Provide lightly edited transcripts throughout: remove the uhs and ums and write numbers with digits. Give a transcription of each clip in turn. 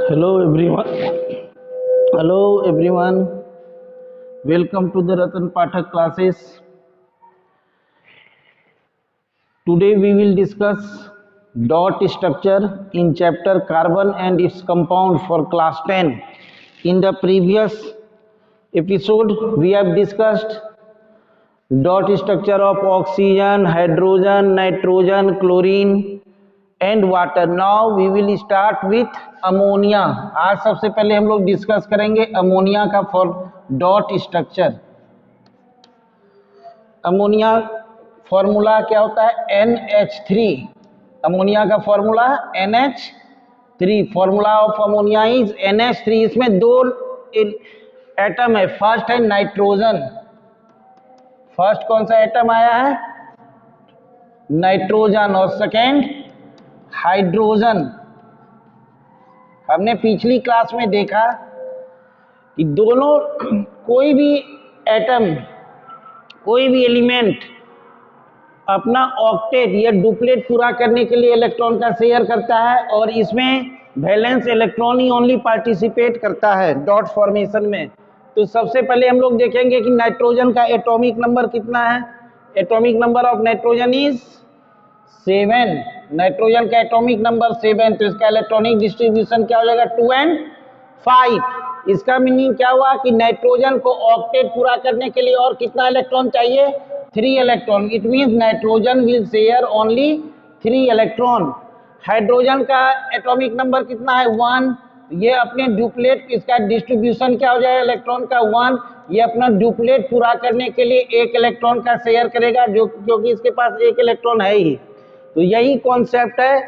Hello everyone. Hello everyone. Welcome to the Ratan Pathak classes. Today we will discuss dot structure in chapter carbon and its compound for class 10. In the previous episode we have discussed dot structure of oxygen, hydrogen, nitrogen, chlorine and water. Now we will start with ammonia. आज सबसे पहले हम लोग discuss करेंगे ammonia का for dot structure. Ammonia formula क्या होता है? NH3. अमोनिया का formula NH3. Formula of ammonia is NH3. इसमें दो एटम है. फर्स्ट है नाइट्रोजन. फर्स्ट कौन सा एटम आया है? नाइट्रोजन. और सेकेंड हाइड्रोजन. हमने पिछली क्लास में देखा कि दोनों कोई भी एटम, कोई भी एलिमेंट अपना ऑक्टेट या डुप्लेट पूरा करने के लिए इलेक्ट्रॉन का शेयर करता है और इसमें वैलेंस इलेक्ट्रॉन ही ओनली पार्टिसिपेट करता है डॉट फॉर्मेशन में. तो सबसे पहले हम लोग देखेंगे कि नाइट्रोजन का एटॉमिक नंबर कितना है. Atomic number of nitrogen is 7. Nitrogen का एटॉमिक नंबर 7. तो इसका इलेक्ट्रॉनिक डिस्ट्रीब्यूशन क्या हो जाएगा? 2 and 5. इसका मीनिंग क्या हुआ कि नाइट्रोजन को ऑक्टेट पूरा करने के लिए और कितना इलेक्ट्रॉन चाहिए? 3 electron. It means nitrogen will share only 3 electron. Hydrogen का एटॉमिक नंबर कितना है? 1. ये अपने डुप्लेट, इसका डिस्ट्रीब्यूशन क्या हो जाएगा? इलेक्ट्रॉन का 1. ये अपना डुप्लेट पूरा करने के लिए 1 इलेक्ट्रॉन का शेयर करेगा, जो क्योंकि इसके पास 1 इलेक्ट्रॉन है ही. तो यही कॉन्सेप्ट है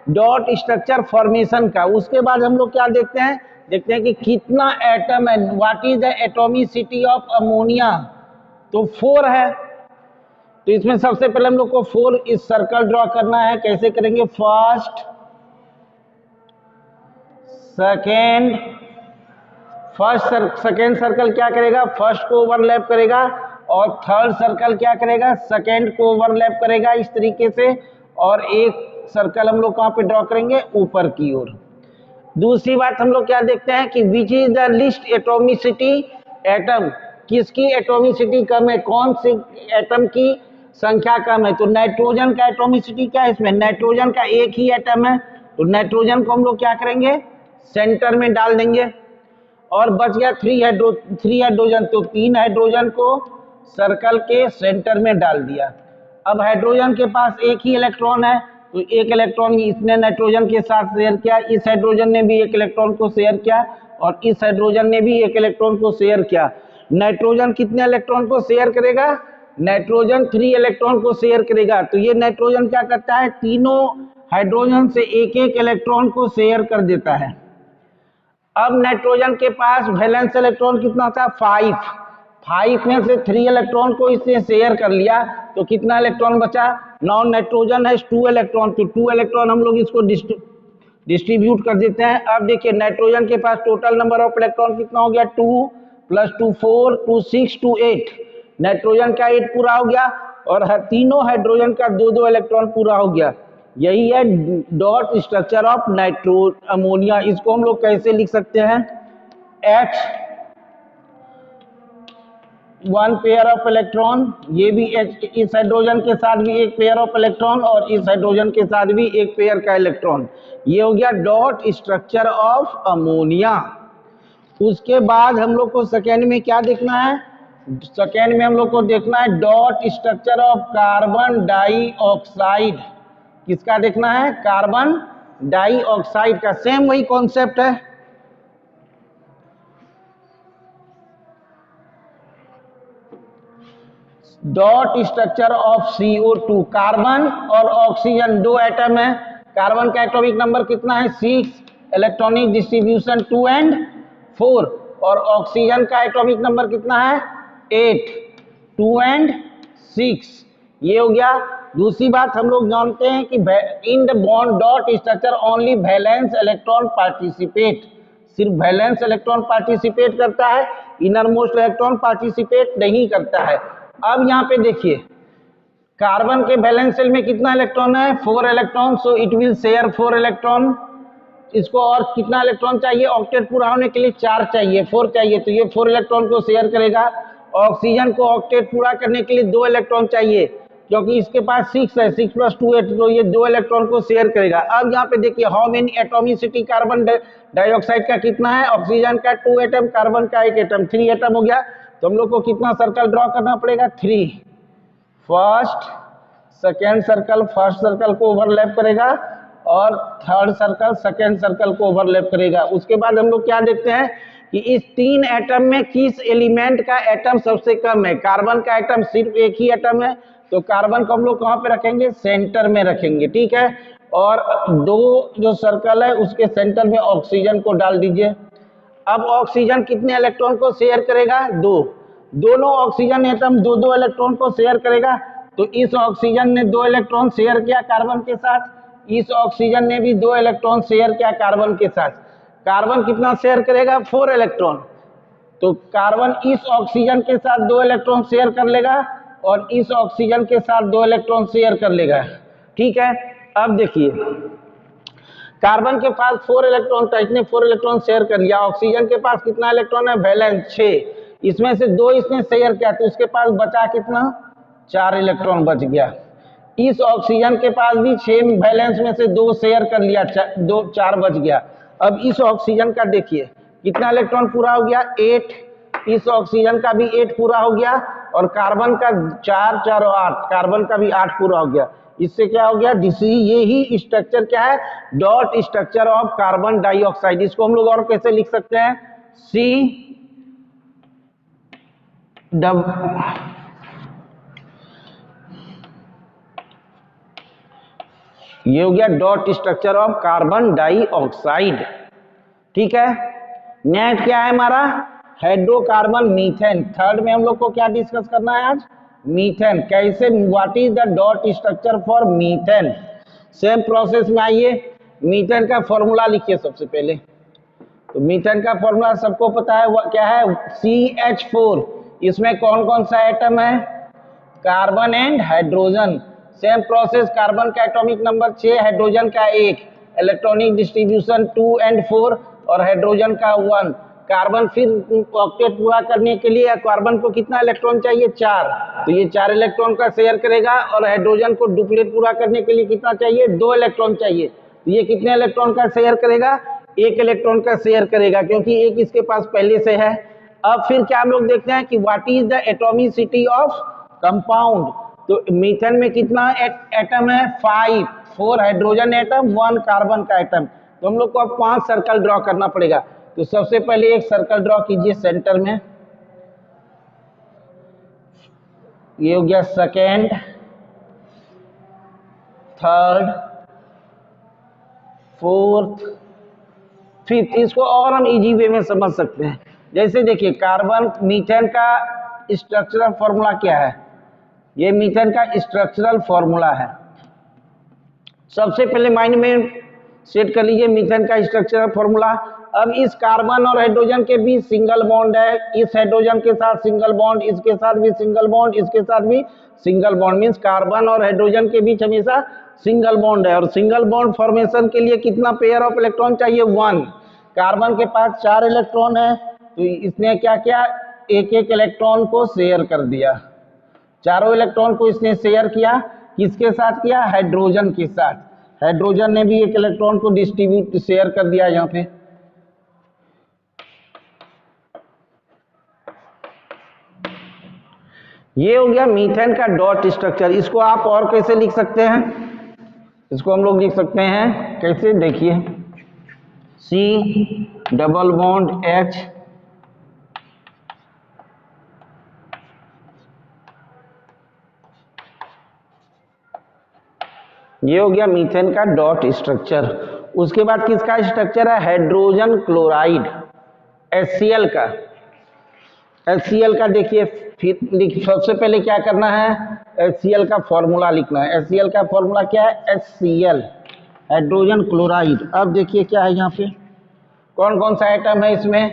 डॉट स्ट्रक्चर फॉर्मेशन का. उसके बाद हम लोग क्या देखते हैं? देखते हैं कि कितना एटम है. What is the atomicity of ammonia? तो 4 है. तो इसमें सबसे पहले हम लोग को 4 इस सर्कल ड्रॉ करना है. कैसे करेंगे? फर्स्ट सेकेंड सर्कल क्या करेगा? फर्स्ट को ओवरलैप करेगा और थर्ड सर्कल क्या करेगा? सेकेंड को ओवरलैप करेगा. इस तरीके से. और एक सर्कल हम लोग कहाँ पे ड्रॉ करेंगे? ऊपर की ओर. दूसरी बात हम लोग क्या देखते हैं कि which is the list atomicity atom. किसकी एटॉमिसिटी कम है? कौन सी एटम की संख्या कम है? तो नाइट्रोजन का एटॉमिसिटी क्या है? इसमें नाइट्रोजन का एक ही एटम है. तो नाइट्रोजन को हम लोग क्या करेंगे? सेंटर में डाल देंगे. और बच गया 3 हाइड्रोजन. तो 3 हाइड्रोजन को सर्कल के सेंटर में डाल दिया. अब हाइड्रोजन के पास एक ही इलेक्ट्रॉन है. तो एक इलेक्ट्रॉन इसने नाइट्रोजन के साथ शेयर किया. इस हाइड्रोजन ने भी एक इलेक्ट्रॉन को शेयर किया और इस हाइड्रोजन ने भी एक इलेक्ट्रॉन को शेयर किया. नाइट्रोजन कितने इलेक्ट्रॉन को शेयर करेगा? नाइट्रोजन 3 इलेक्ट्रॉन को शेयर करेगा. तो ये नाइट्रोजन क्या करता है? तीनों हाइड्रोजन से एक एक इलेक्ट्रॉन को शेयर कर देता है. अब नाइट्रोजन के पास वैलेंस इलेक्ट्रॉन कितना था? 5 में से 3 इलेक्ट्रॉन को इसने शेयर कर लिया. तो कितना इलेक्ट्रॉन बचा? नॉन नाइट्रोजन है 2 इलेक्ट्रॉन. तो 2 इलेक्ट्रॉन हम लोग इसको डिस्ट्रीब्यूट कर देते हैं. अब देखिए नाइट्रोजन के पास टोटल नंबर ऑफ इलेक्ट्रॉन कितना हो गया? 2 + 2 4 2 6 2 8. नाइट्रोजन का 8 पूरा हो गया और तीनों हाइड्रोजन का 2 इलेक्ट्रॉन पूरा हो गया. यही है डॉट स्ट्रक्चर ऑफ अमोनिया. इसको हम लोग कैसे लिख सकते हैं? H 1 pair of electron. ये भी इस हाइड्रोजन के साथ भी एक पेयर ऑफ इलेक्ट्रॉन और इस हाइड्रोजन के साथ भी एक पेयर का इलेक्ट्रॉन. ये हो गया डॉट स्ट्रक्चर ऑफ अमोनिया. उसके बाद हम लोग को सेकेंड में क्या देखना है? सेकेंड में हम लोग को देखना है dot structure of carbon dioxide. किसका देखना है? कार्बन डाइऑक्साइड का. सेम वही कॉन्सेप्ट है. Dot structure of CO2. Carbon और ऑक्सीजन 2 एटम है. कार्बन का एटॉमिक नंबर कितना है? 6. Electronic distribution 2 and 4. और ऑक्सीजन का एटॉमिक नंबर कितना है? 8. 2 and 6. ये हो गया. दूसरी बात हम लोग जानते हैं कि in the bond dot structure only valence electron participate. सिर्फ वैलेंस इलेक्ट्रॉन पार्टिसिपेट करता है, इनर मोस्ट इलेक्ट्रॉन पार्टिसिपेट नहीं करता है. अब यहाँ पे देखिए कार्बन के वैलेंस शेल में कितना इलेक्ट्रॉन है? 4 electron. So it will share 4 electron. इसको और कितना इलेक्ट्रॉन चाहिए ऑक्टेट पूरा होने के लिए? 4 चाहिए, 4 चाहिए, तो ये 4 इलेक्ट्रॉन को शेयर करेगा। ऑक्सीजन को ऑक्टेट पूरा करने के लिए 2 इलेक्ट्रॉन चाहिए, क्योंकि इसके पास 6 है, 6 + 2 8, तो ये 2 इलेक्ट्रॉन को शेयर करेगा। अब यहाँ पे देखिए how many atomicity carbon dioxide का कितना है, ऑक्सीजन का 2 एटम, कार्बन का 1 एटम, 3 एटम हो गया। तो हम लोग को कितना सर्कल ड्रॉ करना पड़ेगा? 3। First second circle first circle को ओवरलैप करेगा और थर्ड सर्कल सेकेंड सर्कल को ओवरलैप करेगा। उसके बाद हम लोग क्या देखते हैं कि इस 3 एटम में किस एलिमेंट का एटम सबसे कम है। कार्बन का एटम सिर्फ एक ही एटम है, तो कार्बन को हम लोग कहाँ पे रखेंगे? सेंटर में रखेंगे, ठीक है। और 2 जो सर्कल है उसके सेंटर में ऑक्सीजन को डाल दीजिए। अब ऑक्सीजन कितने इलेक्ट्रॉन को शेयर करेगा? 2। दोनों ऑक्सीजन एटम 2-2 इलेक्ट्रॉन को शेयर करेगा। तो इस ऑक्सीजन ने 2 इलेक्ट्रॉन शेयर किया कार्बन के साथ, इस ऑक्सीजन ने भी 2 इलेक्ट्रॉन शेयर किया कार्बन के साथ। कार्बन कितना शेयर करेगा? 4 इलेक्ट्रॉन। तो कार्बन इस ऑक्सीजन के साथ 2 इलेक्ट्रॉन शेयर कर लेगा और इस ऑक्सीजन के साथ 2 इलेक्ट्रॉन शेयर कर लेगा, ठीक है। अब देखिए कार्बन के पास 4 इलेक्ट्रॉन था, इसने 4 इलेक्ट्रॉन शेयर कर लिया। ऑक्सीजन के पास कितना इलेक्ट्रॉन है? वैलेंस 6, इसमें से 2 इसने शेयर किया, तो उसके पास बचा कितना? 4 इलेक्ट्रॉन बच गया। इस ऑक्सीजन के पास भी 6 वैलेंस में से 2 शेयर कर लिया, 4 बच गया। अब इस ऑक्सीजन का देखिए कितना इलेक्ट्रॉन पूरा हो गया? 8। इस ऑक्सीजन का भी 8 पूरा हो गया और कार्बन का 4 4 और 8, कार्बन का भी 8 पूरा हो गया। इससे क्या हो गया? ये ही स्ट्रक्चर क्या है? Dot structure of carbon dioxide. इसको हम लोग और कैसे लिख सकते हैं? ये हो गया dot structure of carbon dioxide, ठीक है। नेक्स्ट क्या है हमारा? Hydrocarbon methane. थर्ड में हम लोग को क्या डिस्कस करना है आज? मीथेन। कैसे, what is the dot structure for methane? Same process में आइए, मीथेन का फॉर्मूला लिखिए सबसे पहले। तो मीथेन का फॉर्मूला सबको पता है, क्या है? CH4। इसमें कौन कौन सा एटम है? Carbon and hydrogen. Same process, carbon का एटॉमिक नंबर 6, हाइड्रोजन का 1, इलेक्ट्रॉनिक डिस्ट्रीब्यूशन 2 और 4 और हाइड्रोजन का 1। कार्बन फिर ऑक्टेट पूरा करने के लिए कार्बन को कितना इलेक्ट्रॉन चाहिए? 4, तो ये 4 इलेक्ट्रॉन का शेयर करेगा। और हाइड्रोजन को डुप्लेट पूरा करने के लिए कितना चाहिए? 2 इलेक्ट्रॉन चाहिए, तो ये कितने इलेक्ट्रॉन का शेयर करेगा? 1 इलेक्ट्रॉन का शेयर करेगा, क्योंकि 1 इसके पास पहले से है। अब फिर क्या हम लोग देखते हैं कि what is the atomicity of compound. तो मीथेन में कितना एटम है? 5, 4 हाइड्रोजन एटम, 1 कार्बन का एटम। तो हम लोग को अब 5 सर्कल ड्रॉ करना पड़ेगा। तो सबसे पहले एक सर्कल ड्रॉ कीजिए सेंटर में, ये हो गया सेकेंड, थर्ड, फोर्थ, फिफ्थ। इसको और हम इजी वे में समझ सकते हैं। जैसे देखिए कार्बन, मीथेन का स्ट्रक्चरल फॉर्मूला क्या है? ये मीथेन का स्ट्रक्चरल फॉर्मूला है। सबसे पहले माइंड में सेट कर लीजिए मीथेन का स्ट्रक्चरल फॉर्मूला। अब इस कार्बन और हाइड्रोजन के बीच सिंगल बॉन्ड है, इस हाइड्रोजन के साथ सिंगल बॉन्ड, इसके साथ भी सिंगल बॉन्ड, इसके साथ भी सिंगल बॉन्ड। मींस कार्बन और हाइड्रोजन के बीच हमेशा सिंगल बॉन्ड है। और सिंगल बॉन्ड फॉर्मेशन के लिए कितना पेयर ऑफ इलेक्ट्रॉन चाहिए? 1। कार्बन के पास 4 इलेक्ट्रॉन है, तो इसने क्या किया? एक एक इलेक्ट्रॉन को शेयर कर दिया। चारों इलेक्ट्रॉन को इसने शेयर किया, किसके साथ किया? हाइड्रोजन के साथ। हाइड्रोजन ने भी एक इलेक्ट्रॉन को डिस्ट्रीब्यूट शेयर कर दिया यहाँ पे। ये हो गया मीथेन का डॉट स्ट्रक्चर। इसको आप और कैसे लिख सकते हैं? इसको हम लोग लिख सकते हैं कैसे? देखिए C डबल बॉन्ड H, ये हो गया मीथेन का डॉट स्ट्रक्चर। उसके बाद किसका स्ट्रक्चर है? हाइड्रोजन क्लोराइड, HCl का। HCl का देखिए, फिर सबसे पहले क्या करना है? HCl का फॉर्मूला लिखना है। HCl का फॉर्मूला क्या है? HCl, hydrogen chloride. अब देखिए क्या है यहाँ पे, कौन कौन सा एटम है इसमें?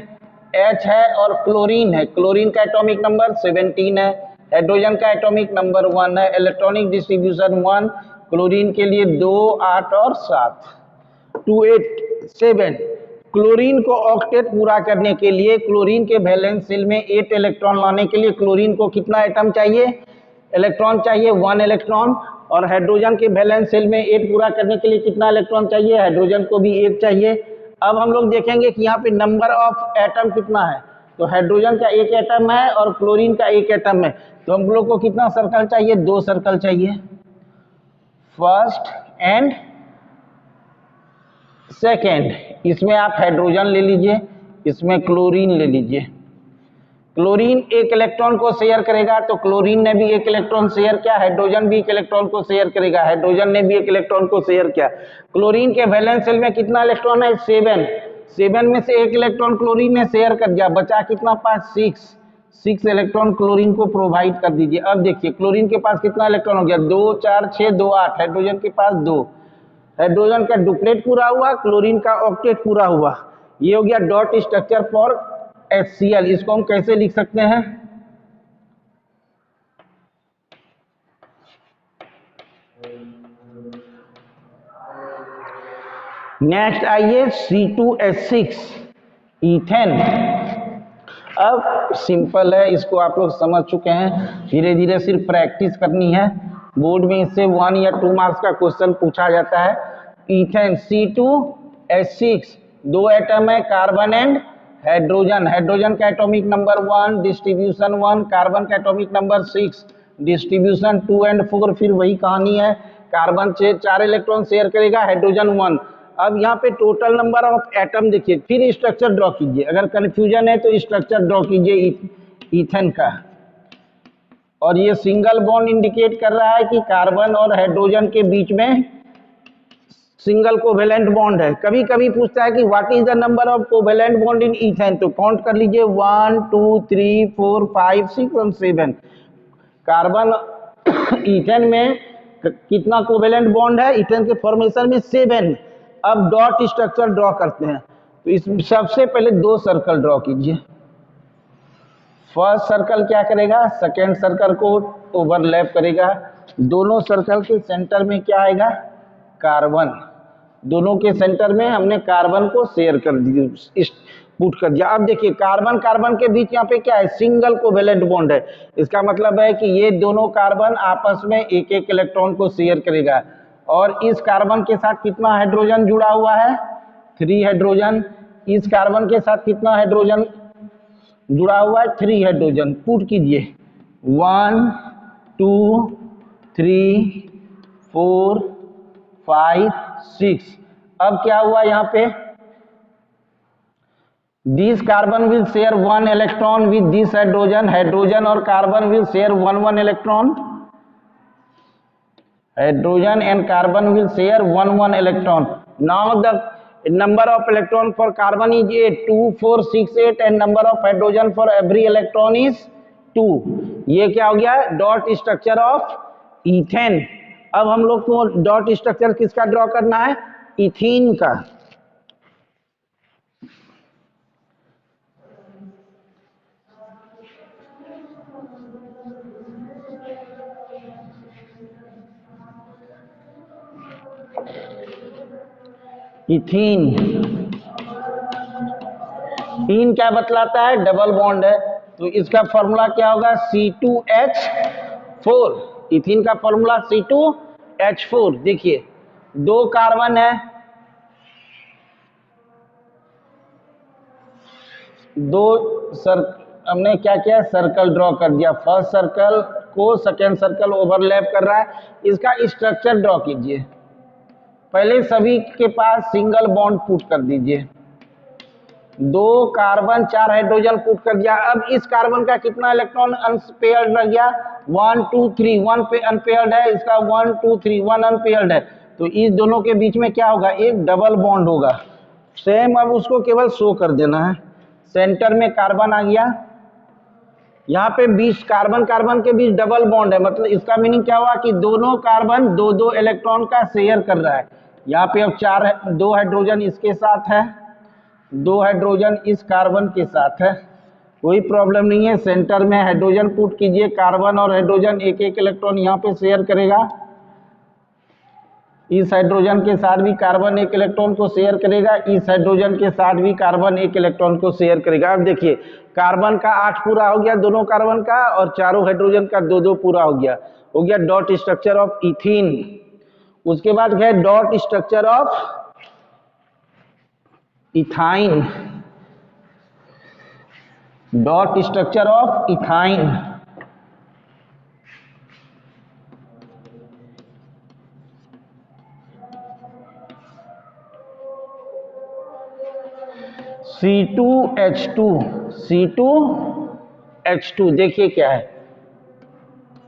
H है और क्लोरीन है। क्लोरीन का एटॉमिक नंबर 17 है, हाइड्रोजन का एटॉमिक नंबर 1 है, इलेक्ट्रॉनिक डिस्ट्रीब्यूशन 1, क्लोरीन के लिए 2, 8 और 7। 287। क्लोरीन को ऑक्टेट पूरा करने के लिए, क्लोरीन के वैलेंस शेल में 8 इलेक्ट्रॉन लाने के लिए क्लोरीन को कितना एटम चाहिए, इलेक्ट्रॉन चाहिए, 1 इलेक्ट्रॉन। और हाइड्रोजन के वैलेंस शेल में 8 पूरा करने के लिए कितना इलेक्ट्रॉन चाहिए, हाइड्रोजन को भी 1 चाहिए। अब हम लोग देखेंगे कि यहाँ पे नंबर ऑफ एटम कितना है। तो हाइड्रोजन का 1 एटम है और क्लोरीन का 1 एटम है, तो हम लोग को कितना सर्कल चाहिए, 2 सर्कल चाहिए, फर्स्ट एंड सेकेंड। इसमें आप हाइड्रोजन ले लीजिए, इसमें क्लोरीन ले लीजिए। क्लोरीन 1 इलेक्ट्रॉन को शेयर करेगा, तो क्लोरीन ने भी 1 इलेक्ट्रॉन शेयर किया, हाइड्रोजन भी 1 इलेक्ट्रॉन को शेयर करेगा, हाइड्रोजन ने भी 1 इलेक्ट्रॉन को शेयर किया। क्लोरीन के वैलेंस शेल में कितना इलेक्ट्रॉन है, 7। 7 में से 1 इलेक्ट्रॉन क्लोरीन ने शेयर कर दिया, बचा कितना पास, 6 इलेक्ट्रॉन क्लोरीन को प्रोवाइड कर दीजिए। अब देखिए क्लोरीन के पास कितना इलेक्ट्रॉन हो गया, 2 4 6 2 8। हाइड्रोजन के पास 2, हाइड्रोजन का डुप्लेट पूरा हुआ, क्लोरीन का ऑक्टेट पूरा हुआ। ये हो गया डॉट स्ट्रक्चर फॉर HCl। इसको हम कैसे लिख सकते हैं, नेक्स्ट आइए C2H6 इथेन। अब सिंपल है, इसको आप लोग समझ चुके हैं, धीरे धीरे सिर्फ प्रैक्टिस करनी है। बोर्ड में इससे 1 या 2 मार्क्स का क्वेश्चन पूछा जाता है। इथेन C2H6, 2 एटम है, कार्बन एंड हाइड्रोजन। हाइड्रोजन का एटॉमिक नंबर 1, डिस्ट्रीब्यूशन 1, कार्बन का एटॉमिक नंबर 6, डिस्ट्रीब्यूशन 2 एंड 4। फिर वही कहानी है, कार्बन 4 इलेक्ट्रॉन शेयर करेगा, हाइड्रोजन 1। अब यहाँ पे टोटल नंबर ऑफ एटम देखिए, फिर स्ट्रक्चर ड्रॉ कीजिए, अगर कंफ्यूजन है तो स्ट्रक्चर ड्रॉ कीजिए इथेन का। और ये सिंगल बॉन्ड इंडिकेट कर रहा है कि कार्बन और हाइड्रोजन के बीच में सिंगल कोवेलेंट बॉन्ड है। कभी कभी पूछता है कि what is the number of covalent bond in ethane, तो काउंट कर लीजिए 1 2 3 4 5 6 और 7। कार्बन इथेन में कितना कोवेलेंट बॉन्ड है, इथेन के फॉर्मेशन में 7। अब डॉट स्ट्रक्चर ड्रॉ करते हैं, तो इस सबसे पहले 2 सर्कल ड्रॉ कीजिए। फर्स्ट सर्कल क्या करेगा, सेकेंड सर्कल को ओवरलैप करेगा। दोनों सर्कल के सेंटर में क्या आएगा, कार्बन। दोनों के सेंटर में हमने कार्बन को शेयर कर दिया, पुट कर दिया। अब देखिए कार्बन कार्बन के बीच यहाँ पे क्या है, सिंगल कोवेलेंट बॉन्ड है। इसका मतलब है कि ये दोनों कार्बन आपस में 1 इलेक्ट्रॉन को शेयर करेगा। और इस कार्बन के साथ कितना हाइड्रोजन जुड़ा हुआ है, 3 हाइड्रोजन। इस कार्बन के साथ कितना हाइड्रोजन जुड़ा हुआ है, 3 हाइड्रोजन। पुट कीजिए 1 2 3 4 5 6। अब क्या हुआ यहाँ पे, this carbon will share 1 electron with this hydrogen. Hydrogen और carbon will share 1 electron. Hydrogen and carbon will share 1 electron. Now the number of electron for carbon is 8, 2 4 6 8 and number of hydrogen for every electron is 2। ये क्या हो गया, dot structure of ethane. अब हम लोग co dot structure किसका draw करना है, इथीन का। इथीन, इथीन क्या बतलाता है, डबल बॉन्ड है, तो इसका फॉर्मूला क्या होगा, C2H4। इथीन का फॉर्मूला C2H4। देखिए 2 कार्बन है, 2 हमने क्या किया, सर्कल ड्रॉ कर दिया। फर्स्ट सर्कल को सेकेंड सर्कल ओवरलैप कर रहा है। इसका स्ट्रक्चर ड्रॉ कीजिए। पहले सभी के पास सिंगल बॉन्ड पुट कर दीजिए। 2 कार्बन 4 हाइड्रोजन पुट कर दिया। अब इस कार्बन का कितना इलेक्ट्रॉन अनपेयर्ड रह गया, 1 2 3। 1 पे अनपेयर्ड है, इसका 1 2 3 1 अनपेयर्ड है, तो इस दोनों के बीच में क्या होगा, एक डबल बॉन्ड होगा। सेम अब उसको केवल शो कर देना है। सेंटर में कार्बन आ गया, यहाँ पे 20 कार्बन कार्बन के बीच डबल बॉन्ड है, मतलब इसका मीनिंग क्या हुआ कि दोनों कार्बन 2 इलेक्ट्रॉन का शेयर कर रहा है। यहाँ पे अब 2 हाइड्रोजन इसके साथ है, 2 हाइड्रोजन इस कार्बन के साथ है, कोई प्रॉब्लम नहीं है। सेंटर में हाइड्रोजन पुट कीजिए, कार्बन और हाइड्रोजन 1 इलेक्ट्रॉन यहाँ पे शेयर करेगा। इस हाइड्रोजन के साथ भी कार्बन एक इलेक्ट्रॉन को शेयर करेगा, इस हाइड्रोजन के साथ भी कार्बन एक इलेक्ट्रॉन को शेयर करेगा। अब देखिए कार्बन का 8 पूरा हो गया दोनों कार्बन का, और चारों हाइड्रोजन का 2-2 पूरा हो गया डॉट स्ट्रक्चर ऑफ इथीन। उसके बाद है dot structure of ethyne, dot structure of ethyne. C2H2, C2H2 देखिए क्या है,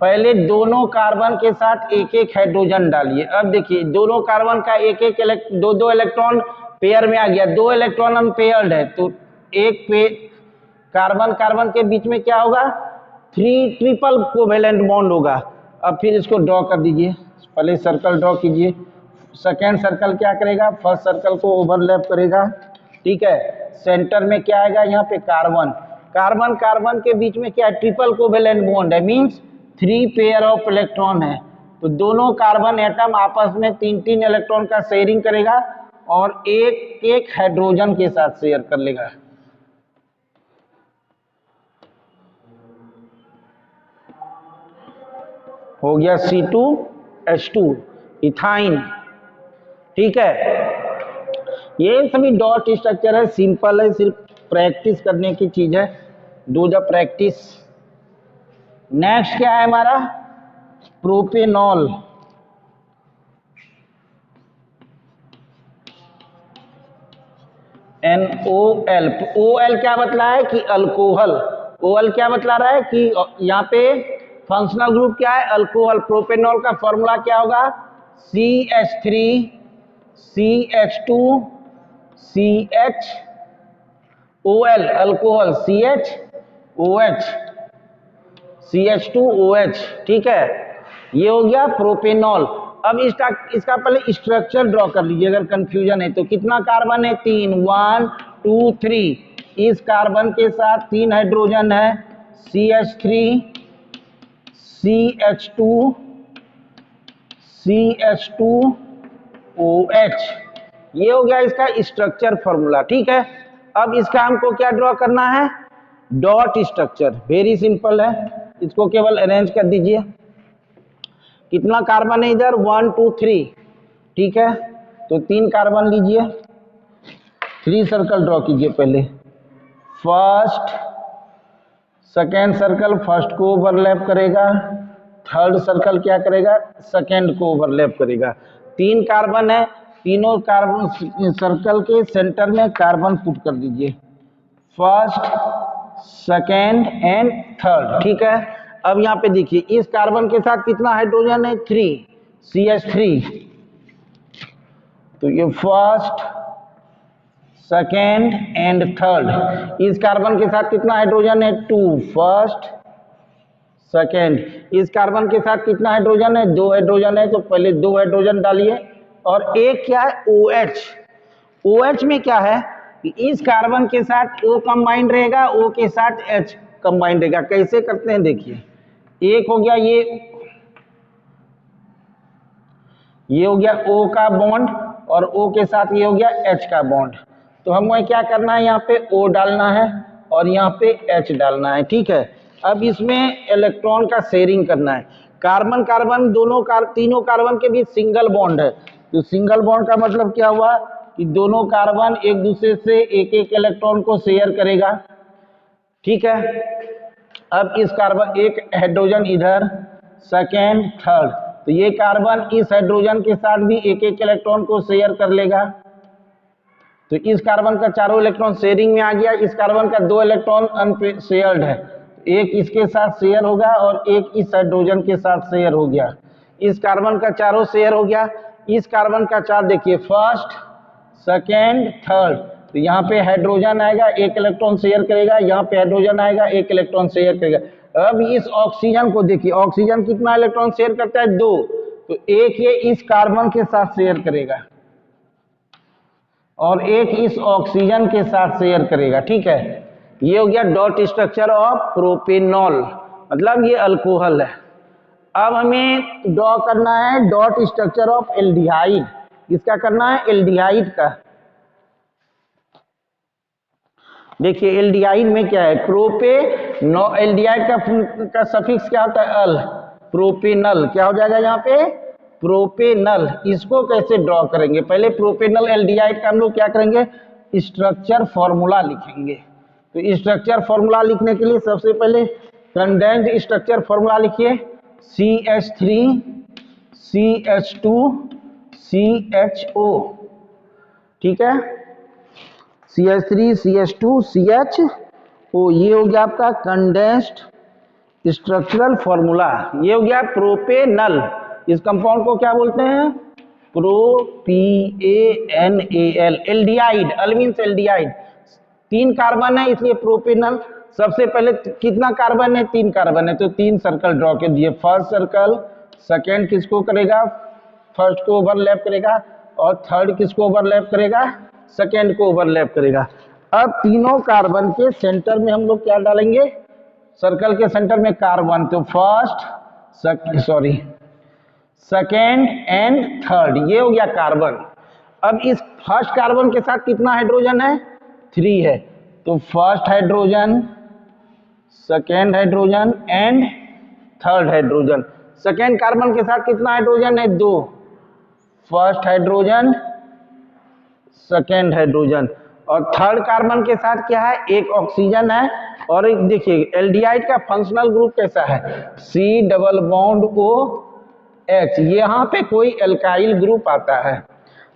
पहले दोनों कार्बन के साथ एक एक हाइड्रोजन डालिए। अब देखिए दोनों कार्बन का एक एक दो इलेक्ट्रॉन पेयर में आ गया, 2 इलेक्ट्रॉन अनपेयर्ड है, तो एक पे कार्बन कार्बन के बीच में क्या होगा, 3 ट्रिपल कोवेलेंट बॉन्ड होगा। अब फिर इसको ड्रॉ कर दीजिए, पहले सर्कल ड्रॉ कीजिए। सेकेंड सर्कल क्या करेगा, फर्स्ट सर्कल को ओवरलैप करेगा, ठीक है। सेंटर में क्या आएगा, यहाँ पे कार्बन, कार्बन कार्बन के बीच में क्या है, ट्रिपल कोवेलेंट बॉन्ड है, मींस 3 पेयर ऑफ इलेक्ट्रॉन है, तो दोनों कार्बन एटम आपस में 3-3 इलेक्ट्रॉन का शेयरिंग करेगा और एक एक हाइड्रोजन के साथ शेयर कर लेगा। हो गया C2H2 इथाइन, ठीक है। ये सभी डॉट स्ट्रक्चर है, सिंपल है, सिर्फ प्रैक्टिस करने की चीज है, डू द प्रैक्टिस। नेक्स्ट क्या है हमारा, प्रोपेनॉल। NOL, OL क्या बतला है कि अल्कोहल, OL क्या बतला रहा है कि यहाँ पे फंक्शनल ग्रुप क्या है, अल्कोहल। प्रोपेनॉल का फॉर्मूला क्या होगा, CH3 CH2 CHOL, alcohol CHOH CH2OH, ठीक है। ये हो गया प्रोपेनॉल। अब इसका पहले स्ट्रक्चर ड्रॉ कर लीजिए, अगर कंफ्यूजन है तो। कितना कार्बन है, 3, 1 2 3। इस कार्बन के साथ 3 हाइड्रोजन है, CH3 CH2 CH2OH। ये हो गया इसका स्ट्रक्चर फॉर्मूला, ठीक है। अब इसका हमको क्या ड्रॉ करना है, डॉट स्ट्रक्चर, वेरी सिंपल है, इसको केवल अरेंज कर दीजिए। कितना कार्बन है इधर, 1 2 3, ठीक है। तो 3 कार्बन लीजिए, 3 सर्कल ड्रॉ कीजिए पहले। फर्स्ट सेकेंड सर्कल फर्स्ट को ओवरलैप करेगा, थर्ड सर्कल क्या करेगा, सेकेंड को ओवरलैप करेगा। 3 कार्बन है, तीनों कार्बन सर्कल के सेंटर में कार्बन पुट कर दीजिए, फर्स्ट सेकेंड एंड थर्ड, ठीक है। अब यहाँ पे देखिए इस कार्बन के साथ कितना हाइड्रोजन है, 3 CH3, तो ये फर्स्ट सेकेंड एंड थर्ड। इस कार्बन के साथ कितना हाइड्रोजन है, 2 फर्स्ट सेकेंड। इस कार्बन के साथ कितना हाइड्रोजन है, 2 हाइड्रोजन है, तो पहले 2 हाइड्रोजन डालिए। और एक क्या है, OH। OH में क्या है कि इस कार्बन के साथ O कंबाइंड रहेगा, O के साथ H कंबाइंड रहेगा। कैसे करते हैं देखिए, एक हो गया ये हो गया O का बॉन्ड, और O के साथ ये हो गया H का बॉन्ड। तो हमें क्या करना है, यहाँ पे O डालना है और यहाँ पे H डालना है, ठीक है। अब इसमें इलेक्ट्रॉन का शेयरिंग करना है। कार्बन कार्बन तीनों कार्बन के बीच सिंगल बॉन्ड है, तो सिंगल बॉन्ड का मतलब क्या हुआ कि दोनों कार्बन एक दूसरे से एक एक इलेक्ट्रॉन को शेयर करेगा, ठीक है। अब इस कार्बन एक हाइड्रोजन इधर, सेकेंड थर्ड, तो ये कार्बन इस हाइड्रोजन के साथ भी एक एक इलेक्ट्रॉन को शेयर कर लेगा। तो इस कार्बन का चारों इलेक्ट्रॉन शेयरिंग में आ गया, इस कार्बन का 2 इलेक्ट्रॉन अनशेयर्ड है, एक इसके साथ शेयर होगा और एक इस हाइड्रोजन के साथ शेयर हो गया। इस कार्बन का चारों शेयर हो गया, इस कार्बन का 4 देखिए, फर्स्ट सेकेंड थर्ड, तो यहाँ पे हाइड्रोजन आएगा, एक इलेक्ट्रॉन शेयर करेगा, यहाँ पे हाइड्रोजन आएगा, एक इलेक्ट्रॉन शेयर करेगा। अब इस ऑक्सीजन को देखिए, ऑक्सीजन कितना इलेक्ट्रॉन शेयर करता है, 2, तो एक ये इस कार्बन के साथ शेयर करेगा और एक इस ऑक्सीजन के साथ शेयर करेगा, ठीक है। ये हो गया डॉट स्ट्रक्चर ऑफ प्रोपेनॉल, मतलब ये अल्कोहल है। अब हमें ड्रॉ करना है डॉट स्ट्रक्चर ऑफ एल्डिहाइड। किसका करना है? एल्डिहाइड का। देखिए एल्डिहाइड में क्या है, एल्डिहाइड का सफिक्स क्या होता है? अल। प्रोपेनल क्या हो जाएगा यहाँ पे? प्रोपेनल। इसको कैसे ड्रॉ करेंगे? पहले प्रोपेनल एल्डिहाइड का हम लोग क्या करेंगे? स्ट्रक्चर फॉर्मूला लिखेंगे। तो स्ट्रक्चर फॉर्मूला लिखने के लिए सबसे पहले कंडेंस्ड स्ट्रक्चर फॉर्मूला लिखिए। CH3 CH2 CHO, ठीक है। CH3 CH2 CHO, ये हो गया आपका कंडेंस्ड स्ट्रक्चरल फॉर्मूला। ये हो गया प्रोपेनल। इस कंपाउंड को क्या बोलते हैं? प्रोपीएनएल। एल्डिहाइड, अल मीन्स एल्डिहाइड। 3 कार्बन है इसलिए प्रोपेनल। सबसे पहले कितना कार्बन है? 3 कार्बन है, तो 3 सर्कल ड्रॉ कर दिए। फर्स्ट सर्कल, सेकेंड किसको करेगा? फर्स्ट को ओवरलैप करेगा, और थर्ड किसको ओवरलैप करेगा? सेकेंड को ओवरलैप करेगा। अब तीनों कार्बन के सेंटर में हम लोग क्या डालेंगे? सर्कल के सेंटर में कार्बन, तो सेकेंड एंड थर्ड, ये हो गया कार्बन। अब इस फर्स्ट कार्बन के साथ कितना हाइड्रोजन है? 3 है, तो first hydrogen, second hydrogen and third hydrogen. Second carbon के साथ कितना हाइड्रोजन है? 2। First hydrogen, second hydrogen. और थर्ड कार्बन के साथ क्या है? 1 ऑक्सीजन है। और एक देखिए एल्डिहाइड का फंक्शनल ग्रुप कैसा है? C double bond OH। यहाँ पे कोई एल्काइल ग्रुप आता है,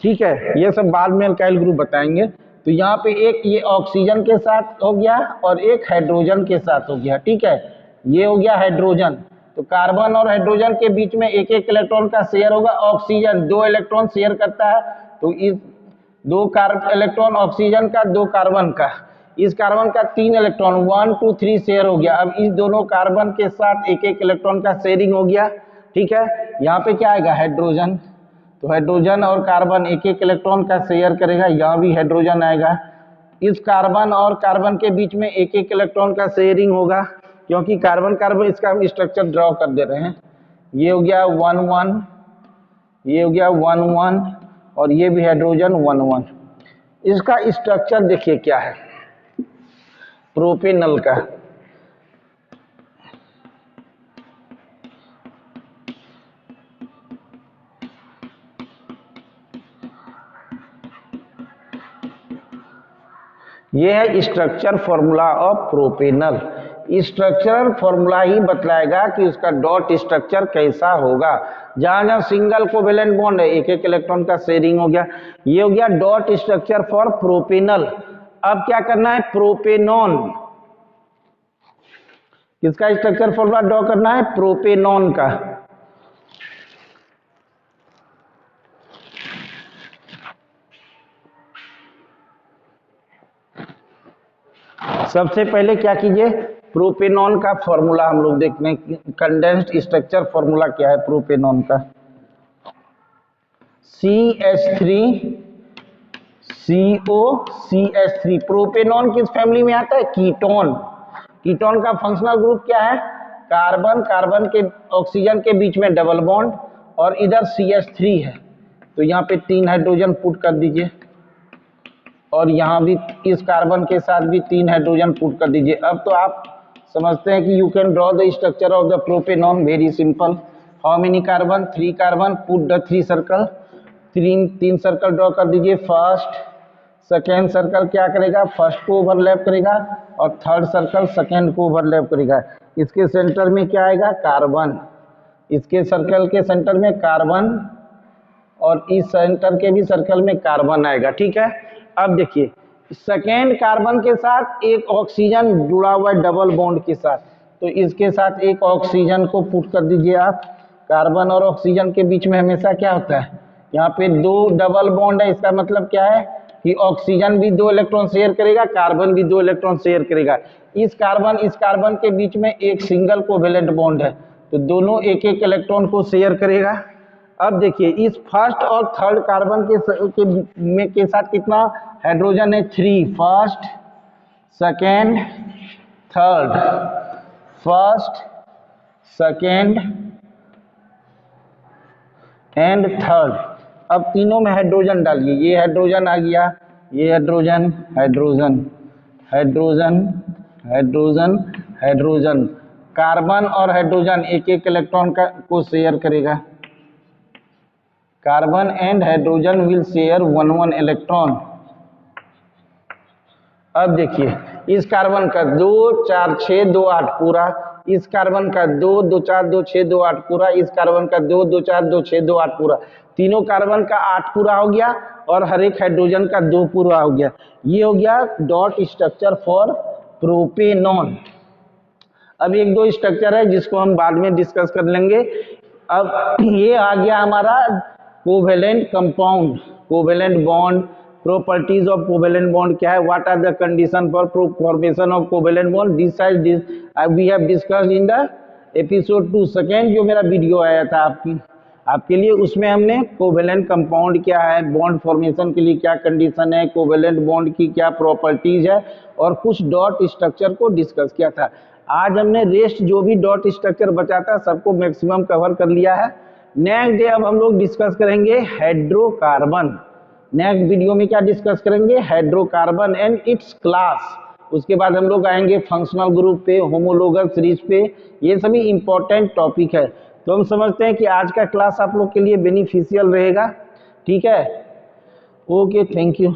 ठीक है। ये सब बाद में एल्काइल ग्रुप बताएंगे। तो यहाँ पे एक ये ऑक्सीजन के साथ हो गया और एक हाइड्रोजन के साथ हो गया, ठीक है। ये हो गया हाइड्रोजन। तो कार्बन और हाइड्रोजन के बीच में 1-1 इलेक्ट्रॉन का शेयर होगा। ऑक्सीजन 2 इलेक्ट्रॉन शेयर करता है, तो इस 2 इलेक्ट्रॉन ऑक्सीजन का, 2 कार्बन का। इस कार्बन का 3 इलेक्ट्रॉन, 1 2 3 शेयर हो गया। अब इस दोनों कार्बन के साथ 1-1 इलेक्ट्रॉन का शेयरिंग हो गया, ठीक है। यहाँ पे क्या आएगा? हाइड्रोजन। तो हाइड्रोजन और कार्बन 1-1 इलेक्ट्रॉन का शेयर करेगा, यहाँ भी हाइड्रोजन आएगा। इस कार्बन और कार्बन के बीच में 1-1 इलेक्ट्रॉन का शेयरिंग होगा, क्योंकि कार्बन कार्बन, इसका हम स्ट्रक्चर ड्रॉ कर दे रहे हैं। ये हो गया 1-1, ये हो गया 1-1, और ये भी हाइड्रोजन 1-1। इसका स्ट्रक्चर देखिए क्या है प्रोपेनल का। ये है structure formula of propanal. Structural formula ही बतलाएगा कि उसका डॉट स्ट्रक्चर कैसा होगा। जहां जहां सिंगल कोवेलेंट बॉन्ड है, 1-1 इलेक्ट्रॉन का शेयरिंग हो गया। ये हो गया डॉट स्ट्रक्चर फॉर प्रोपेनल। अब क्या करना है? प्रोपेनॉन। किसका स्ट्रक्चर फॉर्मूला ड्रॉ करना है? प्रोपेनॉन का। सबसे पहले क्या कीजिए? प्रोपेनॉन का फॉर्मूला हम लोग देखने, कंडेंस्ड स्ट्रक्चर फॉर्मूला क्या है प्रोपेनॉन का। CH3COCH3। प्रोपेनॉन किस फैमिली में आता है? कीटोन। कीटोन का फंक्शनल ग्रुप क्या है? कार्बन, कार्बन के ऑक्सीजन के बीच में डबल बॉन्ड, और इधर CH3 है, तो यहाँ पे 3 हाइड्रोजन पुट कर दीजिए, और यहाँ भी इस कार्बन के साथ भी 3 हाइड्रोजन पुट कर दीजिए। अब तो आप समझते हैं कि you can draw the structure of the propanone very simple. How many carbon? 3 carbon, put the 3 circle. 3 circle draw कर दीजिए। फर्स्ट सेकेंड सर्कल क्या करेगा? फर्स्ट को ओवरलैप करेगा, और थर्ड सर्कल सेकेंड को ओवरलैप करेगा। इसके सेंटर में क्या आएगा? कार्बन। इसके सर्कल के सेंटर में कार्बन, और इस सेंटर के भी सर्कल में कार्बन आएगा, ठीक है। अब देखिए सेकेंड कार्बन के साथ 1 ऑक्सीजन जुड़ा हुआ है डबल बॉन्ड के साथ, तो इसके साथ 1 ऑक्सीजन को पुट कर दीजिए आप। कार्बन और ऑक्सीजन के बीच में हमेशा क्या होता है? यहाँ पे 2 डबल बॉन्ड है। इसका मतलब क्या है कि ऑक्सीजन भी 2 इलेक्ट्रॉन शेयर करेगा, कार्बन भी 2 इलेक्ट्रॉन शेयर करेगा। इस कार्बन के बीच में एक सिंगल कोवेलेंट बॉन्ड है, तो दोनों 1-1 इलेक्ट्रॉन को शेयर करेगा। अब देखिए इस फर्स्ट और थर्ड कार्बन के साथ कितना हाइड्रोजन है? 3। First second third, first second and third. अब तीनों में हाइड्रोजन डालिए, ये हाइड्रोजन आ गया, ये hydrogen, hydrogen, hydrogen, hydrogen, hydrogen. Carbon और हाइड्रोजन एक एक इलेक्ट्रॉन को शेयर करेगा। Carbon and hydrogen will share 1 electron. अब देखिए इस कार्बन का 2 4 6 2 8 पूरा, इस कार्बन का 2 2 4 2 6 2 8 पूरा, इस कार्बन का 2 2 4 2 6 2 8 पूरा। तीनों कार्बन का 8 पूरा हो गया और हर एक हाइड्रोजन का 2 पूरा हो गया। ये हो गया डॉट स्ट्रक्चर फॉर प्रोपेनॉन। अब एक दो स्ट्रक्चर है जिसको हम बाद में डिस्कस कर लेंगे। अब ये आ गया हमारा covalent compound, covalent bond, properties of covalent bond क्या है, what are the condition for formation of covalent bond, this we have discussed in the episode 2 second, जो मेरा वीडियो आया था आपके लिए। उसमें हमने कोवेलेंट कंपाउंड क्या है, बॉन्ड फॉर्मेशन के लिए क्या कंडीशन है, कोवेलेंट बॉन्ड की क्या प्रॉपर्टीज है और कुछ डॉट स्ट्रक्चर को डिस्कस किया था। आज हमने रेस्ट जो भी डॉट स्ट्रक्चर बचा था सबको मैक्सिमम कवर कर लिया है। नेक्स्ट डे अब हम लोग डिस्कस करेंगे हाइड्रोकार्बन। नेक्स्ट वीडियो में क्या डिस्कस करेंगे, हाइड्रोकार्बन एंड इट्स क्लास। उसके बाद हम लोग आएंगे फंक्शनल ग्रुप पे, होमोलोगस सीरीज पे, ये सभी इंपॉर्टेंट टॉपिक है। तो हम समझते हैं कि आज का क्लास आप लोग के लिए बेनिफिशियल रहेगा। ठीक है, ओके, थैंक यू।